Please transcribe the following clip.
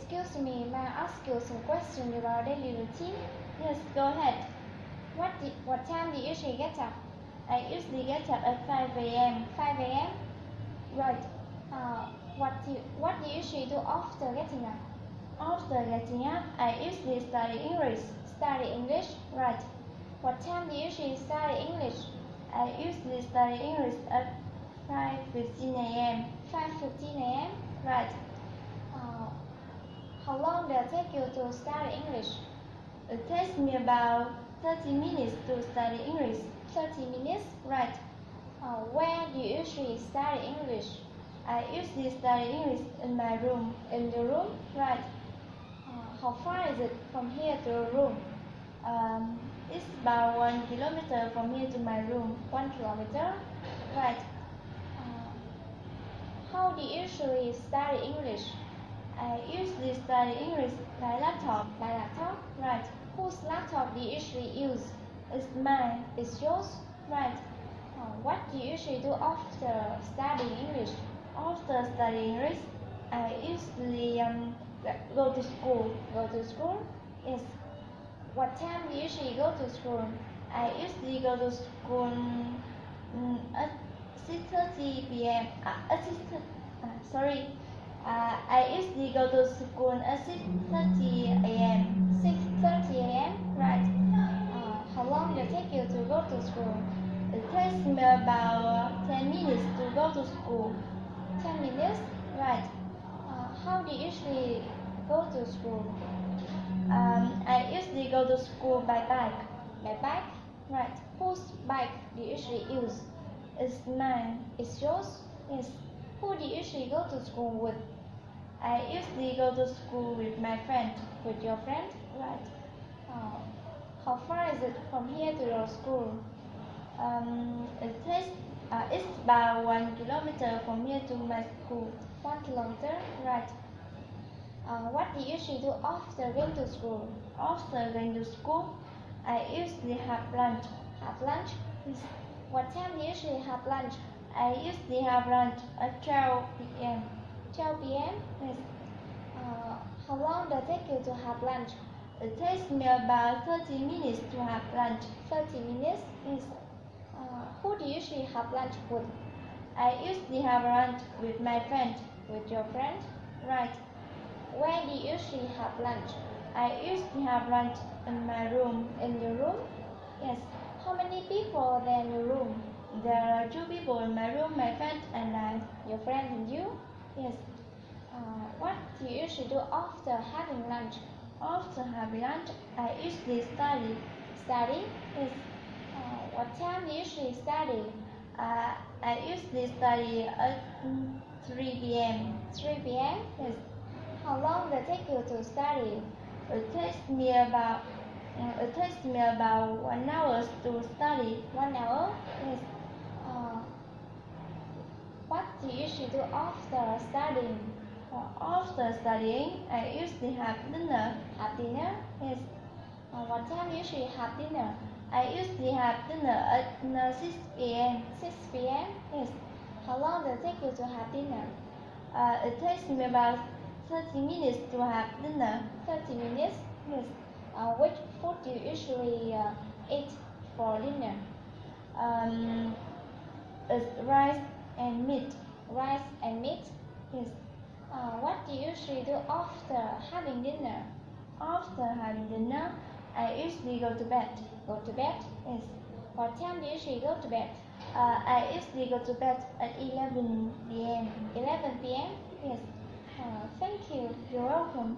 Excuse me, may I ask you some questions about daily routine? Yes, go ahead. What time do you usually get up? I usually get up at 5 a.m. 5 a.m. Right. What do you usually do after getting up? After getting up, I usually study English. Study English? Right. What time do you usually study English? I usually study English at 5:15 a.m. 5:15 a.m. Right. How long does it take you to study English? It takes me about 30 minutes to study English. 30 minutes? Right. Where do you usually study English? I usually study English in my room. In your room? Right. How far is it from here to your room? It's about 1 kilometer from here to my room. 1 kilometer? Right. How do you usually study English? I usually study English by laptop. By laptop? Right. Whose laptop do you usually use? It's mine. It's yours? Right. What do you usually do after studying English? After studying English, I usually go to school. Go to school? Yes. What time do you usually go to school? I usually go to school at 6:30 p.m. I usually go to school at 6:30 a.m. 6:30 a.m. Right. How long does it take you to go to school? It takes me about 10 minutes to go to school. 10 minutes? Right. How do you usually go to school? I usually go to school by bike. By bike? Right. Whose bike do you usually use? It's mine. It's yours? Yes. Who do you usually go to school with? I usually go to school with my friend. With your friend? Right. How far is it from here to your school? It's about 1 kilometer from here to my school. 1 kilometer? Right. What do you usually do after going to school? After going to school, I usually have lunch. Have lunch? Yes. What time do you usually have lunch? I usually have lunch at 12 p.m. 12 p.m.? Yes. How long does it take you to have lunch? It takes me about 30 minutes to have lunch. 30 minutes? Yes. Who do you usually have lunch with? I usually have lunch with my friend. With your friend? Right. Where do you usually have lunch? I usually have lunch in my room. In your room? Yes. How many people are there in your room? There are 2 people in my room, my friend and I. Your friend and you? Yes. What do you usually do after having lunch? After having lunch, I usually study. Study? Yes. What time do you usually study? I usually study at 3 p.m. 3 p.m.? Yes. How long does it take you to study? It takes me about 1 hour to study. 1 hour? Yes. What do you usually do after studying? After studying, I usually have dinner. Have dinner? Yes. What time do you usually have dinner? I usually have dinner at 6 p.m. 6 p.m.? Yes. How long does it take you to have dinner? It takes me about 30 minutes to have dinner. 30 minutes? Yes. Which food do you usually eat for dinner? It's rice and meat. Rice and meat? Yes. What do you usually do after having dinner? After having dinner, I usually go to bed. Go to bed? Yes. What time do you usually go to bed? I usually go to bed at 11 p.m. 11 p.m.? Yes. Thank you. You're welcome.